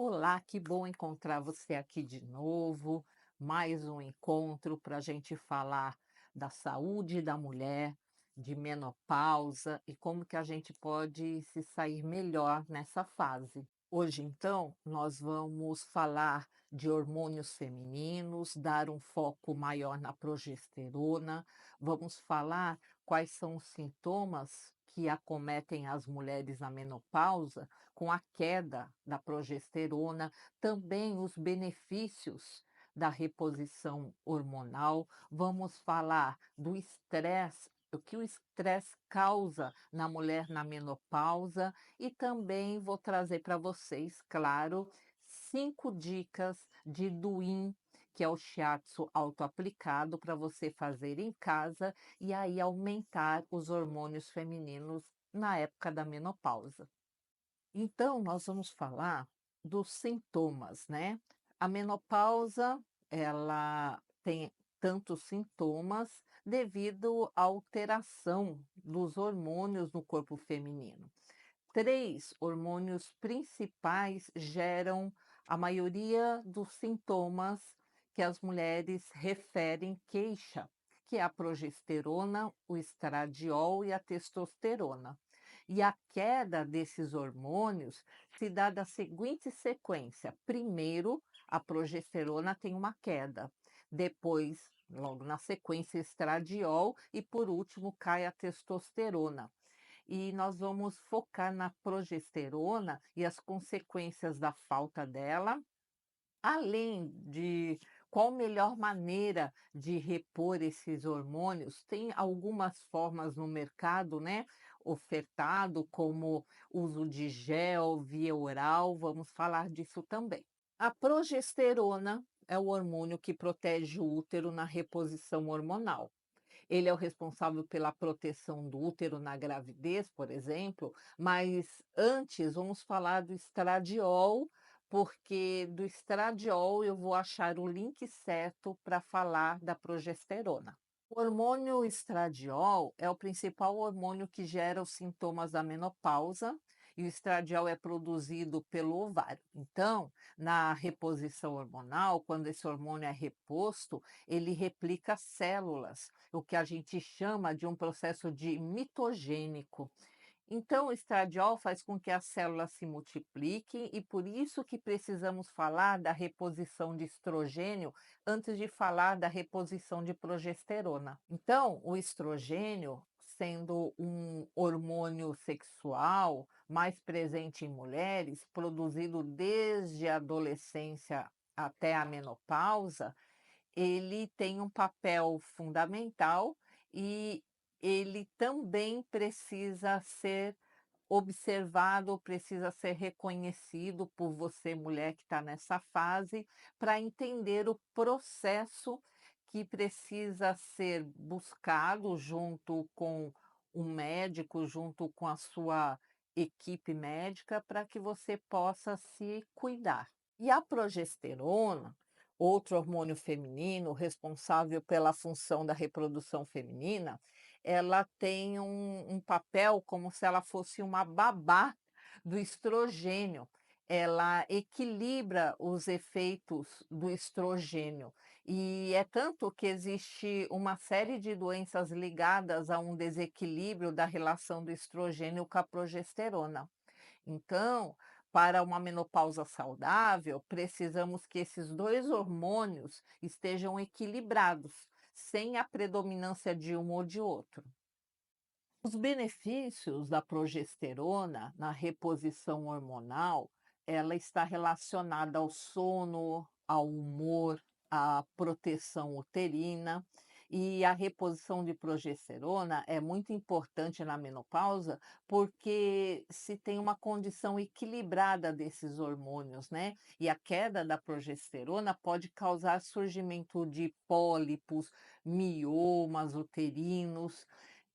Olá, que bom encontrar você aqui de novo. Mais um encontro para a gente falar da saúde da mulher, de menopausa e como que a gente pode se sair melhor nessa fase. Hoje, então, nós vamos falar de hormônios femininos, dar um foco maior na progesterona, vamos falar quais são os sintomas que acometem as mulheres na menopausa com a queda da progesterona, também os benefícios da reposição hormonal. Vamos falar do estresse, o que o estresse causa na mulher na menopausa e também vou trazer para vocês, claro, 5 dicas de Duin, que é o shiatsu autoaplicado para você fazer em casa e aí aumentar os hormônios femininos na época da menopausa. Então, nós vamos falar dos sintomas, né. A menopausa, ela tem tantos sintomas devido à alteração dos hormônios no corpo feminino. 3 hormônios principais geram a maioria dos sintomas que as mulheres referem queixa, que é a progesterona, o estradiol e a testosterona. E a queda desses hormônios se dá da seguinte sequência: primeiro, a progesterona tem uma queda, depois, logo na sequência, estradiol e por último cai a testosterona. E nós vamos focar na progesterona e as consequências da falta dela, além de qual melhor maneira de repor esses hormônios. Tem algumas formas no mercado, né, ofertado, como uso de gel, via oral, vamos falar disso também. A progesterona é o hormônio que protege o útero na reposição hormonal. Ele é o responsável pela proteção do útero na gravidez, por exemplo, mas antes vamos falar do estradiol, porque do estradiol eu vou achar o link certo para falar da progesterona. O hormônio estradiol é o principal hormônio que gera os sintomas da menopausa e o estradiol é produzido pelo ovário. Então, na reposição hormonal, quando esse hormônio é reposto, ele replica células, o que a gente chama de um processo de mitogênico. Então, o estradiol faz com que as células se multipliquem e por isso que precisamos falar da reposição de estrogênio antes de falar da reposição de progesterona. Então, o estrogênio, sendo um hormônio sexual mais presente em mulheres, produzido desde a adolescência até a menopausa, ele tem um papel fundamental e ele também precisa ser observado, precisa ser reconhecido por você, mulher que está nessa fase, para entender o processo que precisa ser buscado junto com um médico, junto com a sua equipe médica, para que você possa se cuidar. E a progesterona, outro hormônio feminino responsável pela função da reprodução feminina, ela tem um papel como se ela fosse uma babá do estrogênio. Ela equilibra os efeitos do estrogênio. E é tanto que existe uma série de doenças ligadas a um desequilíbrio da relação do estrogênio com a progesterona. Então, para uma menopausa saudável, precisamos que esses 2 hormônios estejam equilibrados, sem a predominância de um ou de outro. Os benefícios da progesterona na reposição hormonal, ela está relacionada ao sono, ao humor, à proteção uterina. E a reposição de progesterona é muito importante na menopausa, porque se tem uma condição equilibrada desses hormônios, né? E a queda da progesterona pode causar surgimento de pólipos, miomas uterinos,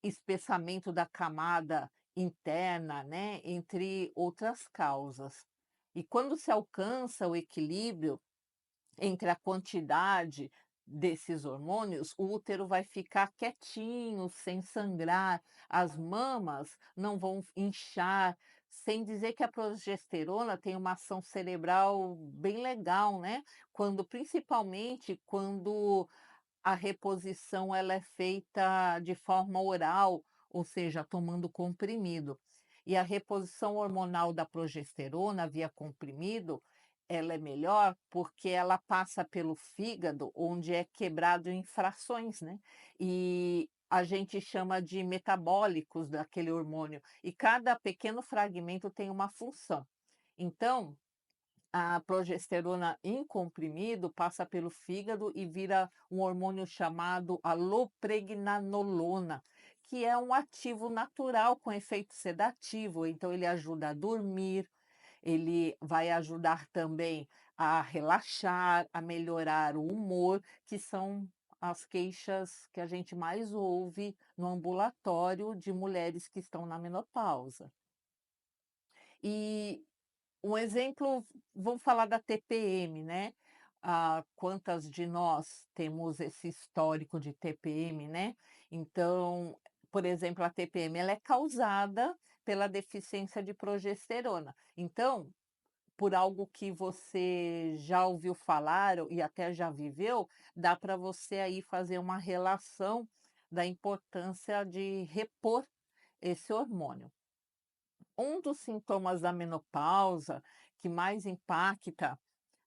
espessamento da camada interna, né, entre outras causas. E quando se alcança o equilíbrio entre a quantidade desses hormônios, o útero vai ficar quietinho, sem sangrar, as mamas não vão inchar, Sem dizer que a progesterona tem uma ação cerebral bem legal, né, principalmente quando a reposição ela é feita de forma oral, ou seja, tomando comprimido. E a reposição hormonal da progesterona via comprimido, ela é melhor porque ela passa pelo fígado, onde é quebrado em frações, né, e a gente chama de metabólicos daquele hormônio, e cada pequeno fragmento tem uma função. Então, a progesterona em comprimido passa pelo fígado e vira um hormônio chamado alopregnanolona, que é um ativo natural com efeito sedativo, então ele ajuda a dormir, ele vai ajudar também a relaxar, a melhorar o humor, que são as queixas que a gente mais ouve no ambulatório de mulheres que estão na menopausa. E um exemplo, vamos falar da TPM, né. Quantas de nós temos esse histórico de TPM, né. Então, por exemplo, a TPM ela é causada pela deficiência de progesterona. Então, por algo que você já ouviu falar e até já viveu, dá para você aí fazer uma relação da importância de repor esse hormônio. Um dos sintomas da menopausa que mais impacta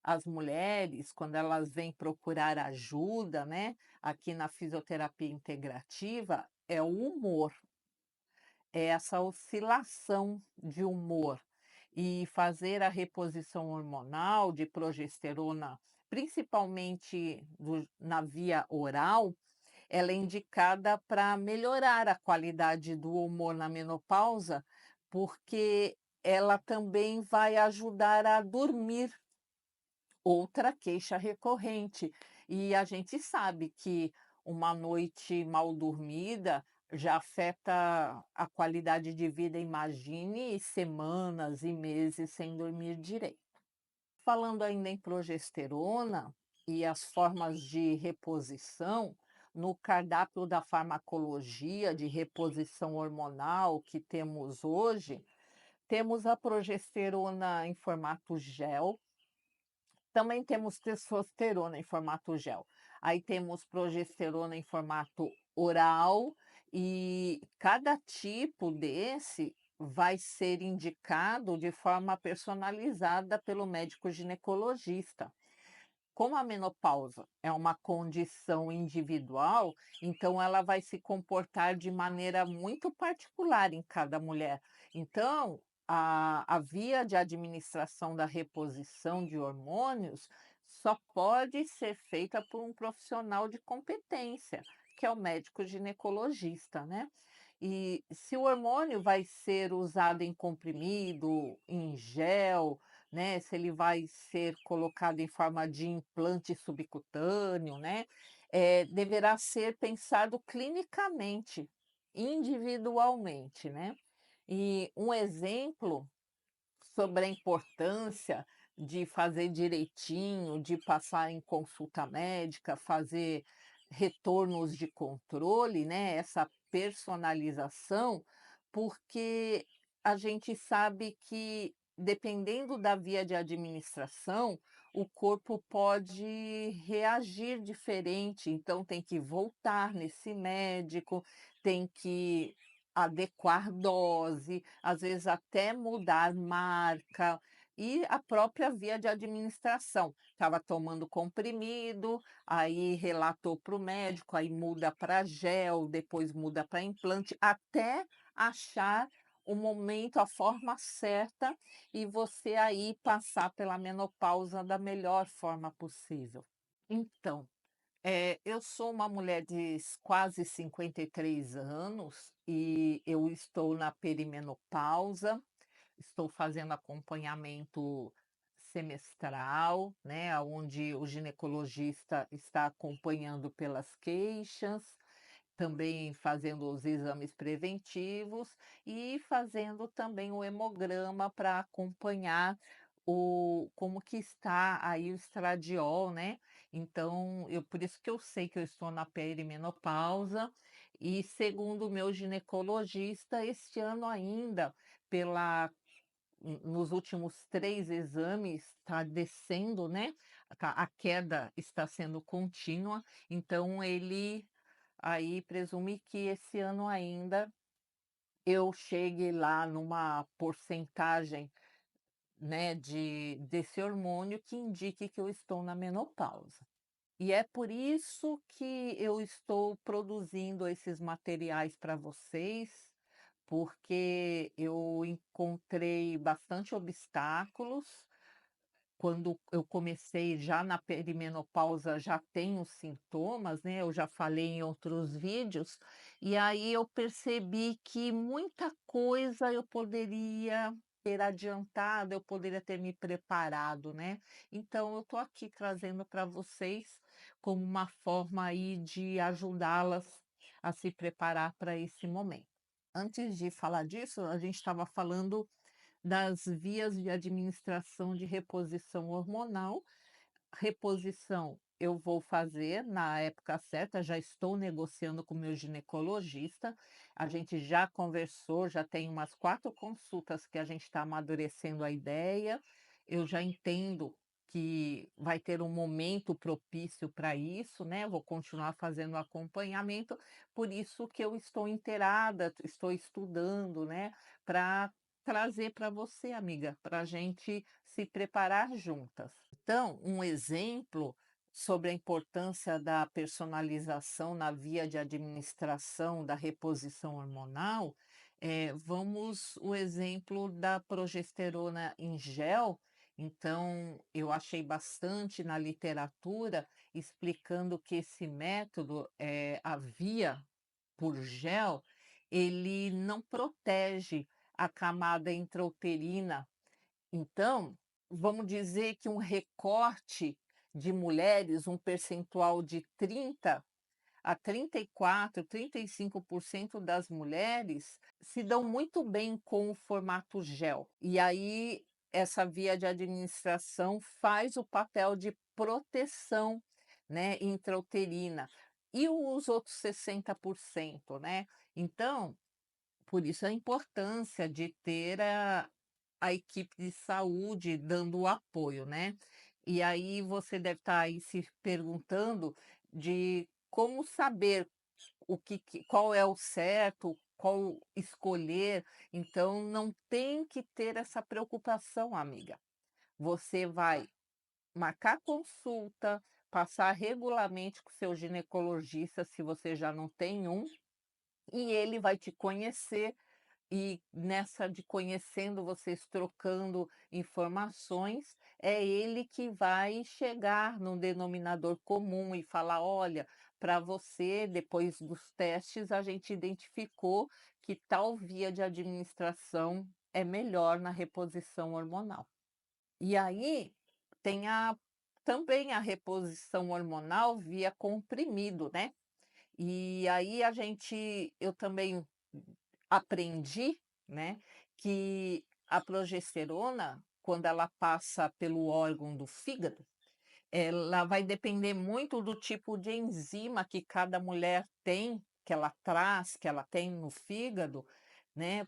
as mulheres quando elas vêm procurar ajuda, né, aqui na fisioterapia integrativa, é o humor, é essa oscilação de humor. E fazer a reposição hormonal de progesterona, principalmente na via oral, ela é indicada para melhorar a qualidade do humor na menopausa, porque ela também vai ajudar a dormir, outra queixa recorrente. E a gente sabe que uma noite mal dormida já afeta a qualidade de vida, imagine semanas e meses sem dormir direito. Falando ainda em progesterona e as formas de reposição, no cardápio da farmacologia de reposição hormonal que temos hoje, temos a progesterona em formato gel, também temos testosterona em formato gel. Aí temos progesterona em formato oral e cada tipo desse vai ser indicado de forma personalizada pelo médico ginecologista. Como a menopausa é uma condição individual, então ela vai se comportar de maneira muito particular em cada mulher. Então, a via de administração da reposição de hormônios só pode ser feita por um profissional de competência, que é o médico ginecologista, né? E se o hormônio vai ser usado em comprimido, em gel, né, se ele vai ser colocado em forma de implante subcutâneo, né, deverá ser pensado clinicamente, individualmente, né. E um exemplo sobre a importância de fazer direitinho, de passar em consulta médica, fazer retornos de controle, né, essa personalização, porque a gente sabe que, dependendo da via de administração, o corpo pode reagir diferente, então tem que voltar nesse médico, tem que adequar dose, às vezes até mudar marca, e a própria via de administração. Estava tomando comprimido, aí relatou para o médico, aí muda para gel, depois muda para implante, até achar o momento, a forma certa e você aí passar pela menopausa da melhor forma possível. Então, eu sou uma mulher de quase 53 anos e eu estou na perimenopausa, estou fazendo acompanhamento semestral, né, onde o ginecologista está acompanhando pelas queixas, também fazendo os exames preventivos e fazendo também o hemograma para acompanhar como que está aí o estradiol, né. Então por isso que eu sei que eu estou na perimenopausa e segundo o meu ginecologista, este ano ainda, pela nos últimos 3 exames está descendo, né, a queda está sendo contínua, então ele aí presume que esse ano ainda eu chegue lá numa porcentagem, né, desse hormônio que indique que eu estou na menopausa. E é por isso que eu estou produzindo esses materiais para vocês, porque eu encontrei bastante obstáculos. Quando eu comecei já na perimenopausa, já tenho sintomas, né, eu já falei em outros vídeos, e aí eu percebi que muita coisa eu poderia ter adiantado, eu poderia ter me preparado, né. Então eu estou aqui trazendo para vocês como uma forma aí de ajudá-las a se preparar para esse momento. Antes de falar disso, a gente estava falando das vias de administração de reposição hormonal. Reposição eu vou fazer na época certa, já estou negociando com o meu ginecologista, a gente já conversou, já tem umas 4 consultas que a gente está amadurecendo a ideia, eu já entendo que vai ter um momento propício para isso, né, vou continuar fazendo acompanhamento, por isso que eu estou inteirada, estou estudando, né, para trazer para você, amiga, para a gente se preparar juntas. Então, um exemplo sobre a importância da personalização na via de administração da reposição hormonal, vamos o exemplo da progesterona em gel. Então, eu achei bastante na literatura explicando que esse método, a via por gel, ele não protege a camada intrauterina, então, vamos dizer que um recorte de mulheres, um percentual de 30 a 34, 35% das mulheres se dão muito bem com o formato gel. E aí, essa via de administração faz o papel de proteção, né, intrauterina. E os outros 60%, né? Então, por isso a importância de ter a equipe de saúde dando o apoio, né. E aí você deve estar aí se perguntando de como saber qual é o certo, qual escolher, então não tem que ter essa preocupação, amiga. Você vai marcar consulta, passar regularmente com o seu ginecologista, se você já não tem um, e ele vai te conhecer e nessa de conhecendo vocês, trocando informações, é ele que vai chegar num denominador comum e falar: "Olha, para você, depois dos testes, a gente identificou que tal via de administração é melhor na reposição hormonal". E aí tem a também a reposição hormonal via comprimido, né. E aí eu também aprendi, né, que a progesterona, quando ela passa pelo órgão do fígado, ela vai depender muito do tipo de enzima que cada mulher tem, que ela traz, que ela tem no fígado, né,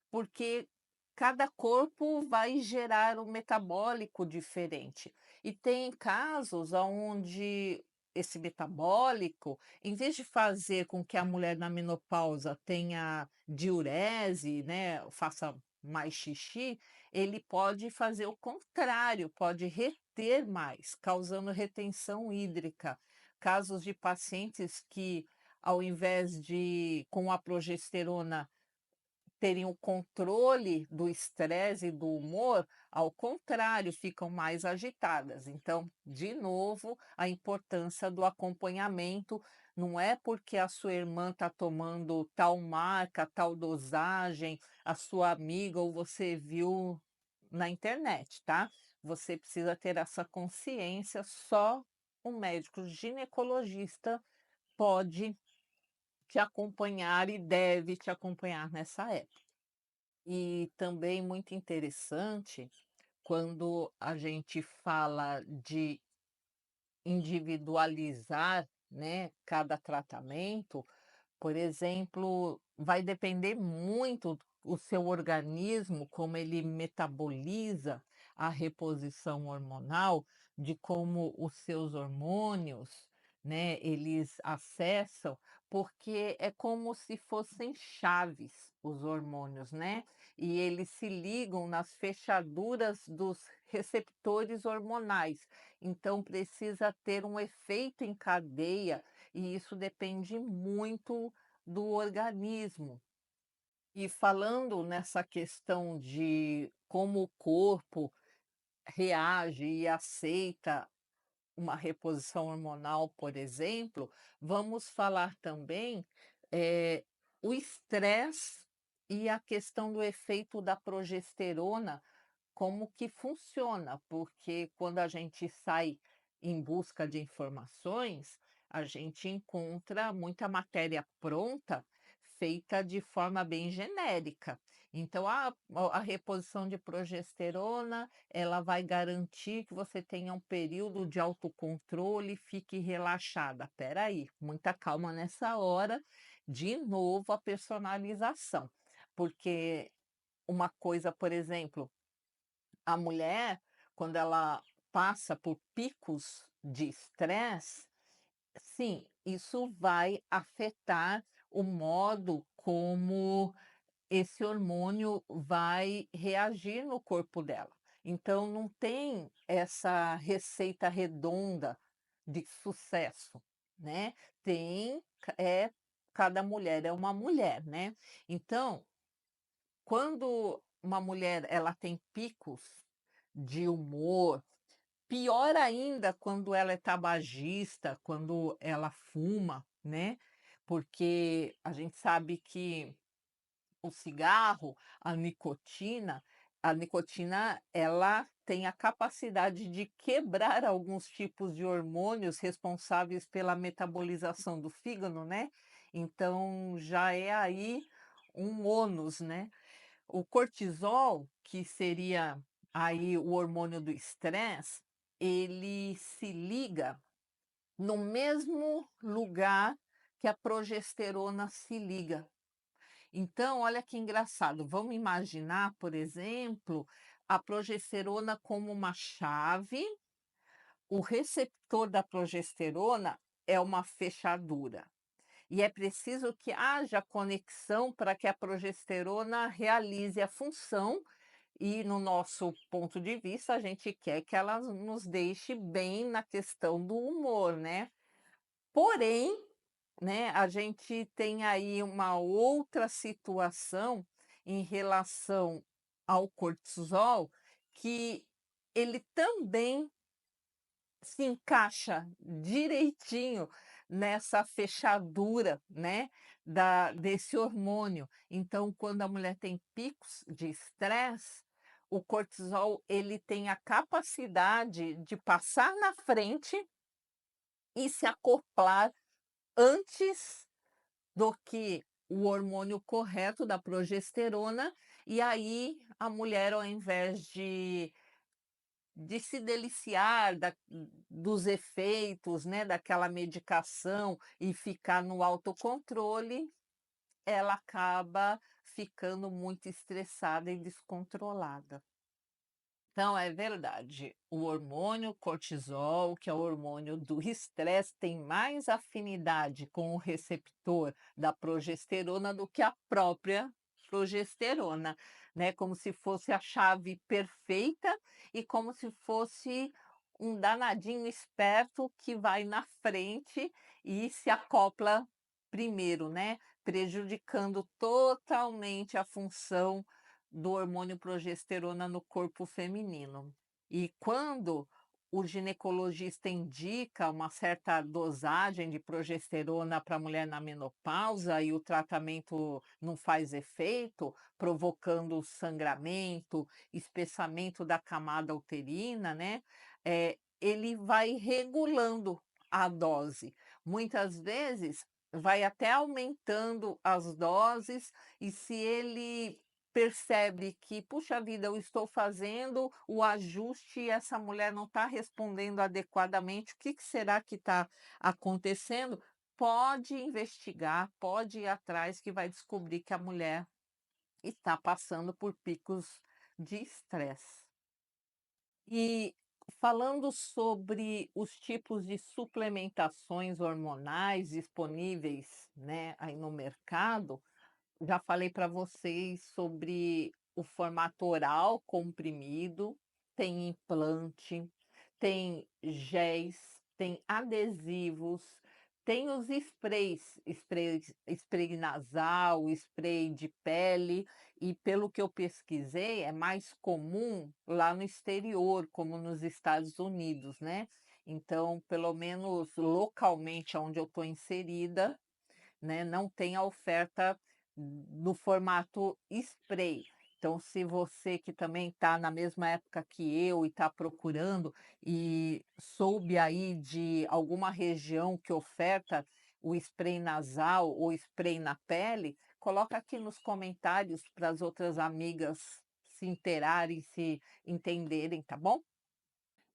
porque cada corpo vai gerar um metabólico diferente. E tem casos aonde esse metabólico, em vez de fazer com que a mulher na menopausa tenha diurese, né, faça mais xixi, ele pode fazer o contrário, pode reter mais, causando retenção hídrica. Casos de pacientes que, ao invés de com a progesterona teriam controle do estresse e do humor, ao contrário, ficam mais agitadas. Então, de novo, a importância do acompanhamento, não é porque a sua irmã está tomando tal marca, tal dosagem, a sua amiga ou você viu na internet, tá? Você precisa ter essa consciência, só um médico ginecologista pode te acompanhar e deve te acompanhar nessa época. E também muito interessante, quando a gente fala de individualizar, né, cada tratamento, por exemplo, vai depender muito. o seu organismo, como ele metaboliza a reposição hormonal, de como os seus hormônios, né, eles acessam, porque é como se fossem chaves os hormônios, né? E eles se ligam nas fechaduras dos receptores hormonais. Então precisa ter um efeito em cadeia e isso depende muito do organismo. E falando nessa questão de como o corpo reage e aceita uma reposição hormonal, por exemplo, vamos falar também, o estresse e a questão do efeito da progesterona como que funciona, porque quando a gente sai em busca de informações, a gente encontra muita matéria pronta, feita de forma bem genérica. Então, a reposição de progesterona, ela vai garantir que você tenha um período de autocontrole e fique relaxada. Espera aí, muita calma nessa hora. De novo, a personalização, porque uma coisa, por exemplo, a mulher, quando ela passa por picos de estresse, sim, isso vai afetar o modo como esse hormônio vai reagir no corpo dela. Então, não tem essa receita redonda de sucesso, né? Tem, cada mulher é uma mulher, né? Então, quando uma mulher ela tem picos de humor, pior ainda quando ela é tabagista, quando ela fuma, né, porque a gente sabe que o cigarro, a nicotina ela tem a capacidade de quebrar alguns tipos de hormônios responsáveis pela metabolização do fígado, né, então já é aí um ônus, né. O cortisol, que seria aí o hormônio do estresse, ele se liga no mesmo lugar que a progesterona se liga. Então, olha que engraçado, vamos imaginar, por exemplo, a progesterona como uma chave, o receptor da progesterona é uma fechadura. E é preciso que haja conexão para que a progesterona realize a função e, no nosso ponto de vista, a gente quer que ela nos deixe bem na questão do humor, né. Porém, né, a gente tem aí uma outra situação em relação ao cortisol, que ele também se encaixa direitinho nessa fechadura, né, desse hormônio. Então, quando a mulher tem picos de estresse, o cortisol ele tem a capacidade de passar na frente e se acoplar antes do que o hormônio correto da progesterona, e aí a mulher, ao invés de se deliciar dos efeitos, né, daquela medicação e ficar no autocontrole, ela acaba ficando muito estressada e descontrolada. Então, é verdade. O hormônio cortisol, que é o hormônio do estresse, tem mais afinidade com o receptor da progesterona do que a própria progesterona, né? Como se fosse a chave perfeita e como se fosse um danadinho esperto que vai na frente e se acopla primeiro, né? Prejudicando totalmente a função do hormônio progesterona no corpo feminino. E quando o ginecologista indica uma certa dosagem de progesterona para a mulher na menopausa e o tratamento não faz efeito, provocando sangramento, espessamento da camada uterina, né? Ele vai regulando a dose. Muitas vezes vai até aumentando as doses, e se ele percebe que, puxa vida, eu estou fazendo o ajuste e essa mulher não está respondendo adequadamente, o que que será que está acontecendo? Pode investigar, pode ir atrás que vai descobrir que a mulher está passando por picos de estresse. E falando sobre os tipos de suplementações hormonais disponíveis, né, aí no mercado, já falei para vocês sobre o formato oral comprimido, tem implante, tem géis, tem adesivos, tem os sprays, spray nasal, spray de pele, e pelo que eu pesquisei, é mais comum lá no exterior, como nos Estados Unidos, né? Então, pelo menos localmente onde eu estou inserida, né, não tem a oferta no formato spray. Então, se você que também está na mesma época que eu e está procurando e soube aí de alguma região que oferta o spray nasal ou spray na pele, coloca aqui nos comentários para as outras amigas se inteirarem, se entenderem, tá bom?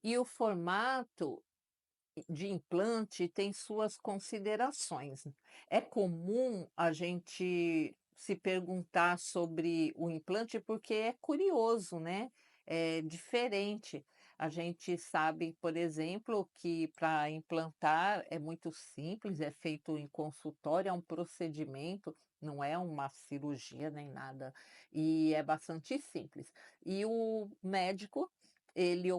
E o formato de implante tem suas considerações. É comum a gente se perguntar sobre o implante, porque é curioso, né? É diferente. A gente sabe, por exemplo, que para implantar é muito simples, é feito em consultório, é um procedimento, não é uma cirurgia nem nada, e é bastante simples. E o médico, ele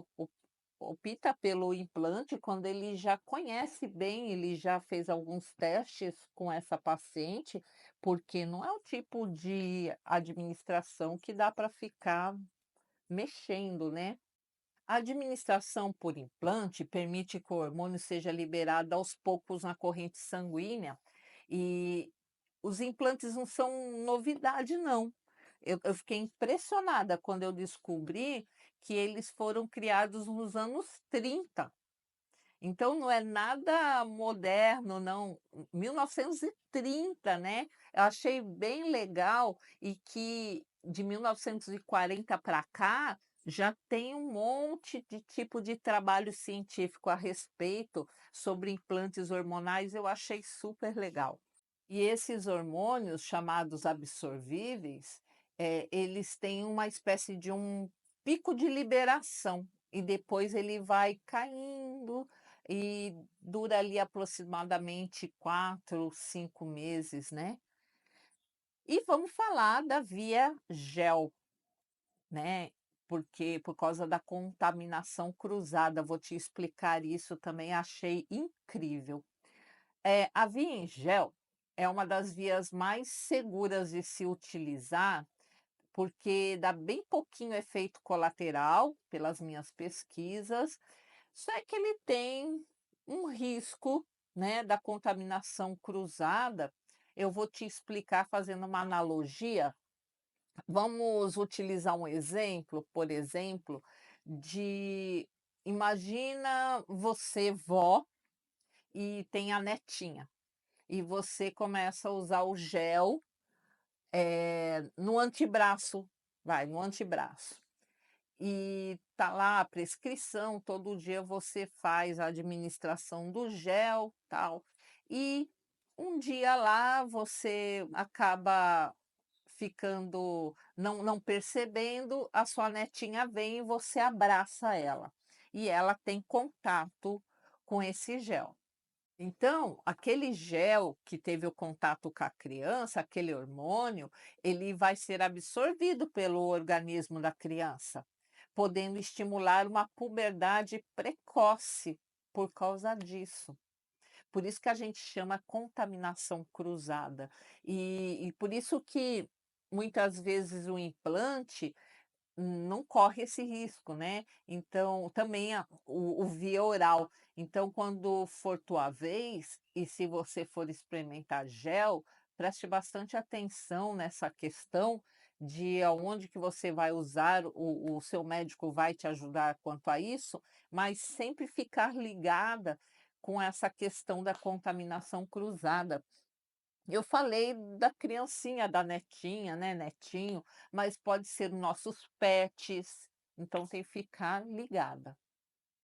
opta pelo implante quando ele já conhece bem, ele já fez alguns testes com essa paciente, porque não é o tipo de administração que dá para ficar mexendo, né. A administração por implante permite que o hormônio seja liberado aos poucos na corrente sanguínea, e os implantes não são novidade não. Eu fiquei impressionada quando eu descobri que eles foram criados nos anos 30. Então não é nada moderno não, 1930, né. Eu achei bem legal e que de 1940 para cá, já tem um monte de tipo de trabalho científico a respeito sobre implantes hormonais, eu achei super legal. E esses hormônios chamados absorvíveis, eles têm uma espécie de um pico de liberação e depois ele vai caindo e dura ali aproximadamente 4, 5 meses, né. E vamos falar da via gel, né, porque por causa da contaminação cruzada, vou te explicar isso também, achei incrível. A via em gel é uma das vias mais seguras de se utilizar, porque dá bem pouquinho efeito colateral, pelas minhas pesquisas, só é que ele tem um risco, né, da contaminação cruzada. Eu vou te explicar fazendo uma analogia. Vamos utilizar um exemplo, por exemplo, de imagina você vó e tem a netinha. E você começa a usar o gel, no antebraço, vai, no antebraço. E tá lá a prescrição, todo dia você faz a administração do gel, tal. E um dia lá você acaba ficando não percebendo, a sua netinha vem e você abraça ela, e ela tem contato com esse gel. Então, aquele gel que teve o contato com a criança, aquele hormônio, ele vai ser absorvido pelo organismo da criança, podendo estimular uma puberdade precoce por causa disso. Por isso que a gente chama contaminação cruzada. E por isso que muitas vezes o implante não corre esse risco, né. Então, também o via oral. Então, quando for tua vez, e se você for experimentar gel, preste bastante atenção nessa questão de aonde que você vai usar, o seu médico vai te ajudar quanto a isso, mas sempre ficar ligada com essa questão da contaminação cruzada. Eu falei da criancinha, da netinha, né, netinho, mas pode ser nossos pets, então tem que ficar ligada.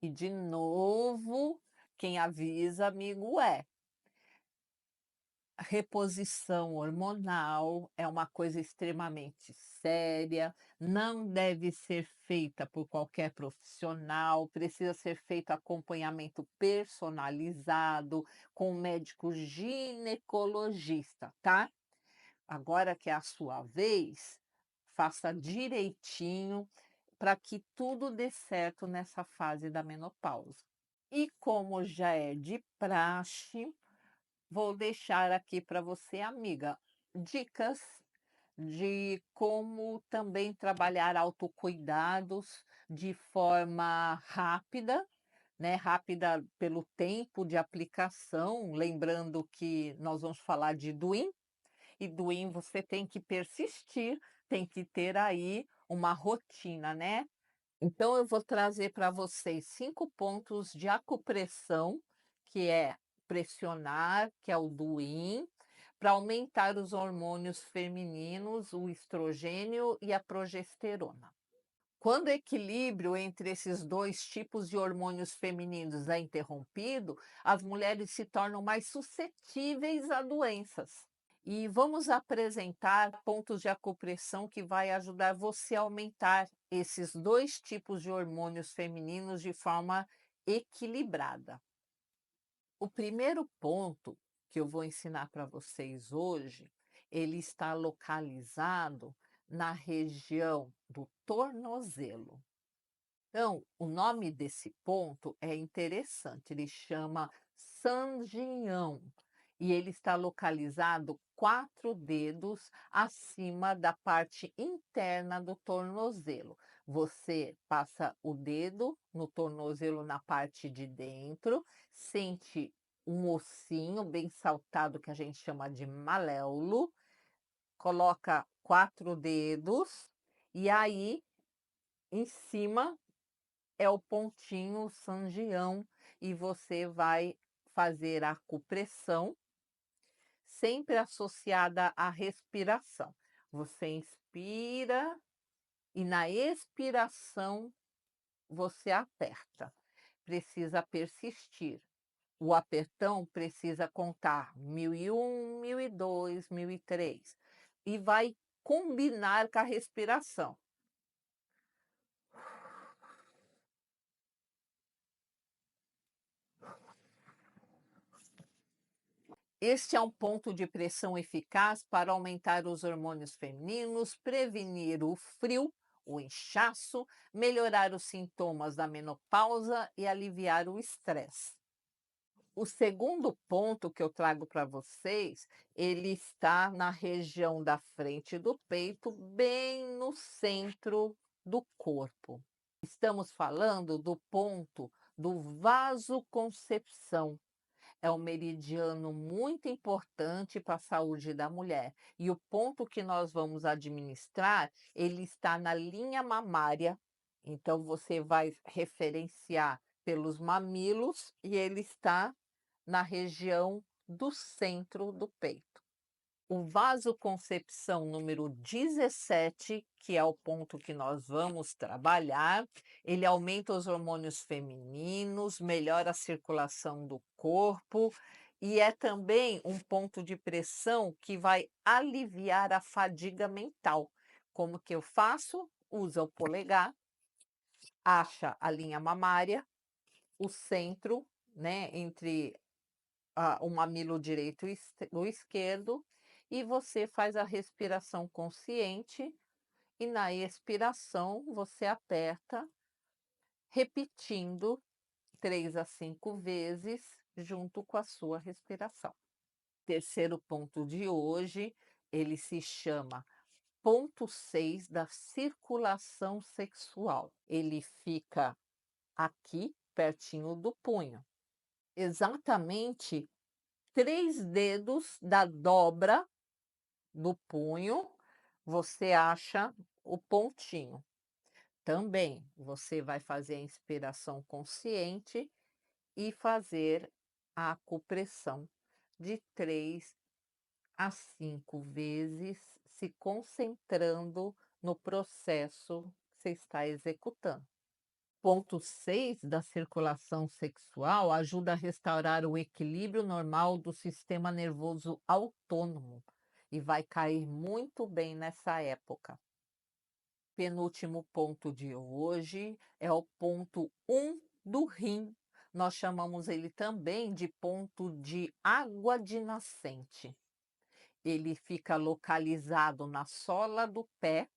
E de novo, quem avisa amigo é. Reposição hormonal é uma coisa extremamente séria, não deve ser feita por qualquer profissional, precisa ser feito acompanhamento personalizado com um médico ginecologista, tá? Agora que é a sua vez, faça direitinho para que tudo dê certo nessa fase da menopausa. E como já é de praxe, vou deixar aqui para você, amiga, dicas de como também trabalhar autocuidados de forma rápida, né, rápida pelo tempo de aplicação, lembrando que nós vamos falar de DWIN, e DWIN você tem que persistir, tem que ter aí uma rotina, né. Então eu vou trazer para vocês 5 pontos de acupressão, que é pressionar, que é o DWIN, para aumentar os hormônios femininos, o estrogênio e a progesterona. Quando o equilíbrio entre esses 2 tipos de hormônios femininos é interrompido, as mulheres se tornam mais suscetíveis a doenças. E vamos apresentar pontos de acupressão que vai ajudar você a aumentar esses 2 tipos de hormônios femininos de forma equilibrada. O primeiro ponto que eu vou ensinar para vocês hoje, ele está localizado na região do tornozelo. Então, o nome desse ponto é interessante, ele chama Sanjião e ele está localizado 4 dedos acima da parte interna do tornozelo. Você passa o dedo no tornozelo na parte de dentro, sente um ossinho bem saltado que a gente chama de maléolo, coloca 4 dedos e aí em cima é o pontinho Sanjião e você vai fazer a acupressão, sempre associada à respiração. Você inspira e na expiração você aperta. Precisa persistir. O apertão precisa contar 1001, 1002, 1003 e vai combinar com a respiração. Este é um ponto de pressão eficaz para aumentar os hormônios femininos, prevenir o frio, o inchaço, melhorar os sintomas da menopausa e aliviar o estresse. O segundo ponto que eu trago para vocês, ele está na região da frente do peito, bem no centro do corpo. Estamos falando do ponto do vasoconcepção. É um meridiano muito importante para a saúde da mulher. E o ponto que nós vamos administrar, ele está na linha mamária. Então, você vai referenciar pelos mamilos e ele está na região do centro do peito. O vasoconcepção número 17, que é o ponto que nós vamos trabalhar, ele aumenta os hormônios femininos, melhora a circulação do corpo e é também um ponto de pressão que vai aliviar a fadiga mental. Como que eu faço? Usa o polegar, acha a linha mamária, o centro, né, entre o mamilo direito e o esquerdo, e você faz a respiração consciente, e na expiração você aperta, repetindo 3 a 5 vezes, junto com a sua respiração. Terceiro ponto de hoje, ele se chama ponto 6 da circulação sexual. Ele fica aqui, pertinho do punho. Exatamente 3 dedos da dobra do punho, você acha o pontinho. Também você vai fazer a inspiração consciente e fazer a acupressão de 3 a 5 vezes, se concentrando no processo que você está executando. Ponto 6 da circulação sexual ajuda a restaurar o equilíbrio normal do sistema nervoso autônomo e vai cair muito bem nessa época. Penúltimo ponto de hoje é o ponto 1 do rim. Nós chamamos ele também de ponto de água de nascente. Ele fica localizado na sola do pé.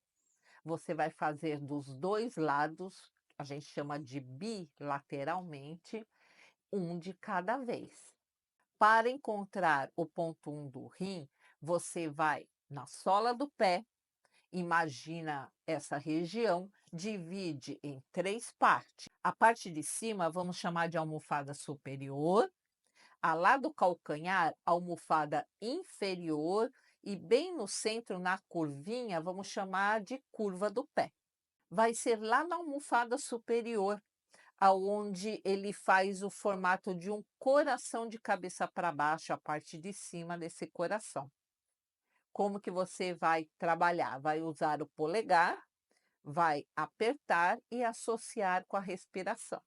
Você vai fazer dos 2 lados, a gente chama de bilateralmente, um de cada vez. Para encontrar o ponto 1 do rim, você vai na sola do pé, imagina essa região, divide em 3 partes. A parte de cima vamos chamar de almofada superior, a lá do calcanhar, almofada inferior e bem no centro, na curvinha, vamos chamar de curva do pé. Vai ser lá na almofada superior, aonde ele faz o formato de um coração de cabeça para baixo, a parte de cima desse coração. Como que você vai trabalhar? Vai usar o polegar, vai apertar e associar com a respiração.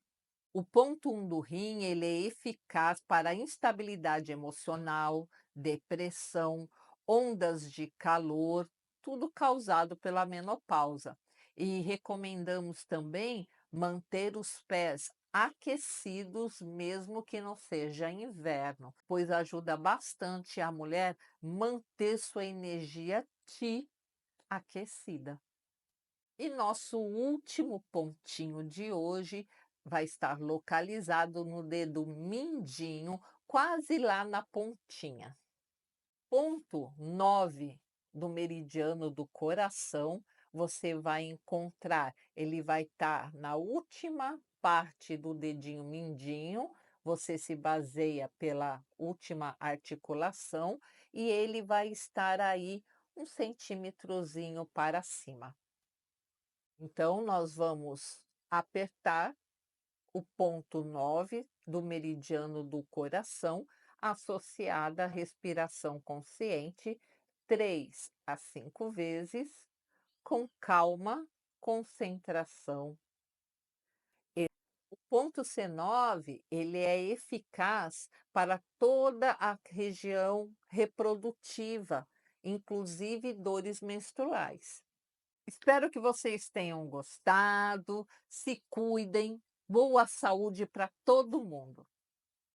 O ponto 1 do rim, ele é eficaz para instabilidade emocional, depressão, ondas de calor, tudo causado pela menopausa. E recomendamos também manter os pés aquecidos, mesmo que não seja inverno, pois ajuda bastante a mulher manter sua energia Ti aquecida. E nosso último pontinho de hoje vai estar localizado no dedo mindinho, quase lá na pontinha. Ponto 9 do meridiano do coração, você vai encontrar, ele vai estar na última parte do dedinho mindinho, você se baseia pela última articulação e ele vai estar aí 1 centímetrozinho para cima. Então, nós vamos apertar o ponto 9 do meridiano do coração, associada à respiração consciente, 3 a 5 vezes, com calma, concentração. O ponto C9, ele é eficaz para toda a região reprodutiva, inclusive dores menstruais. Espero que vocês tenham gostado. Se cuidem. Boa saúde para todo mundo.